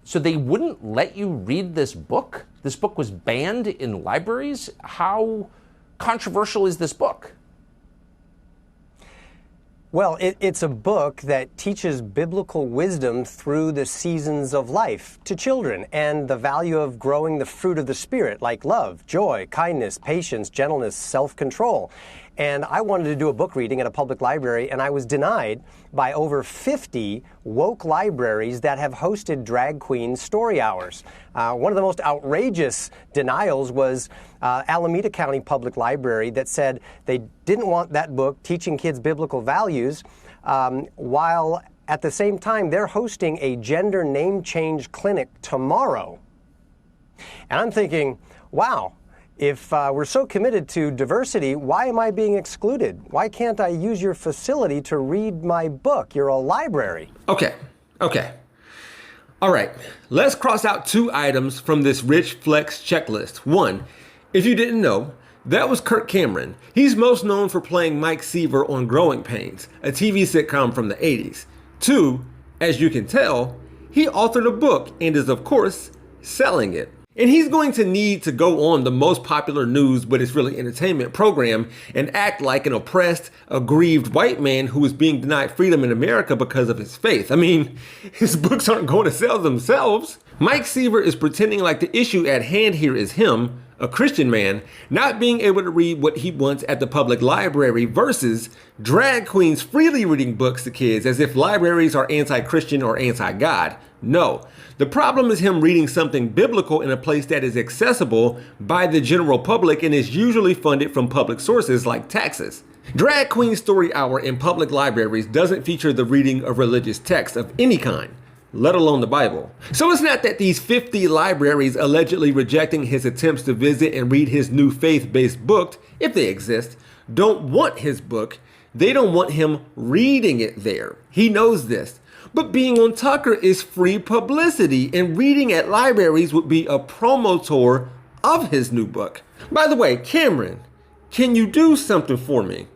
So they wouldn't let you read this book? This book was banned in libraries? How controversial is this book? Well, it's a book that teaches biblical wisdom through the seasons of life to children and the value of growing the fruit of the Spirit, like love, joy, kindness, patience, gentleness, self-control. And I wanted to do a book reading at a public library, and I was denied by over 50 woke libraries that have hosted drag queen story hours. One of the most outrageous denials was Alameda County Public Library that said they didn't want that book teaching kids biblical values, while at the same time they're hosting a gender name change clinic tomorrow. And I'm thinking, wow. If we're so committed to diversity, why am I being excluded? Why can't I use your facility to read my book? You're a library. Okay. All right, let's cross out 2 items from this rich flex checklist. 1, if you didn't know, that was Kirk Cameron. He's most known for playing Mike Seaver on Growing Pains, a TV sitcom from the 80s. 2, as you can tell, he authored a book and is, of course, selling it. And he's going to need to go on the most popular news, but it's really entertainment program and act like an oppressed, aggrieved white man who is being denied freedom in America because of his faith. I mean, his books aren't going to sell themselves. Mike Seaver is pretending like the issue at hand here is him, a Christian man, not being able to read what he wants at the public library versus drag queens freely reading books to kids as if libraries are anti-Christian or anti-God. No, the problem is him reading something biblical in a place that is accessible by the general public and is usually funded from public sources like taxes. Drag Queen Story Hour in public libraries doesn't feature the reading of religious texts of any kind, let alone the Bible. So it's not that these 50 libraries allegedly rejecting his attempts to visit and read his new faith-based book, if they exist, don't want his book. They don't want him reading it there. He knows this. But being on Tucker is free publicity, and reading at libraries would be a promo tour of his new book. By the way, Cameron, can you do something for me?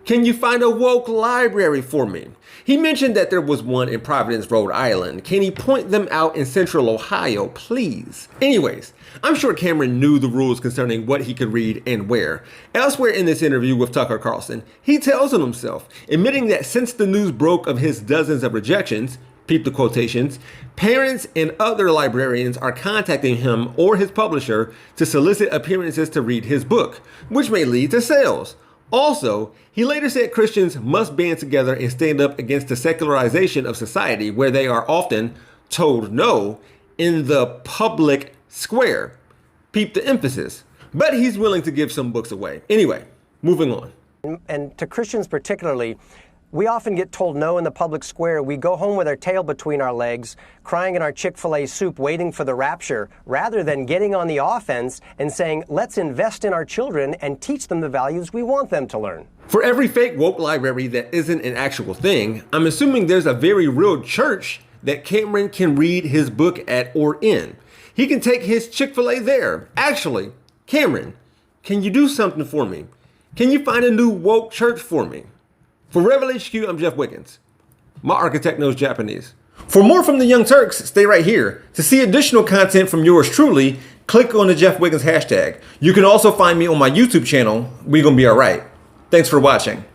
Can you find a woke library for me? He mentioned that there was one in Providence, Rhode Island. Can he point them out in Central Ohio, please? Anyways, I'm sure Cameron knew the rules concerning what he could read and where. Elsewhere in this interview with Tucker Carlson, he tells on himself, admitting that since the news broke of his dozens of rejections, peep the quotations, parents and other librarians are contacting him or his publisher to solicit appearances to read his book, which may lead to sales. Also, he later said Christians must band together and stand up against the secularization of society where they are often told no in the public square. Peep the emphasis. But he's willing to give some books away. Anyway, moving on. And to Christians particularly, we often get told no in the public square. We go home with our tail between our legs, crying in our Chick-fil-A soup, waiting for the rapture, rather than getting on the offense and saying, let's invest in our children and teach them the values we want them to learn. For every fake woke library that isn't an actual thing, I'm assuming there's a very real church that Cameron can read his book at or in. He can take his Chick-fil-A there. Actually, Cameron, can you do something for me? Can you find a new woke church for me? For Rebel HQ, I'm Jeff Wiggins. My architect knows Japanese. For more from the Young Turks, stay right here. To see additional content from yours truly, click on the Jeff Wiggins hashtag. You can also find me on my YouTube channel, We Gonna Be Alright. Thanks for watching.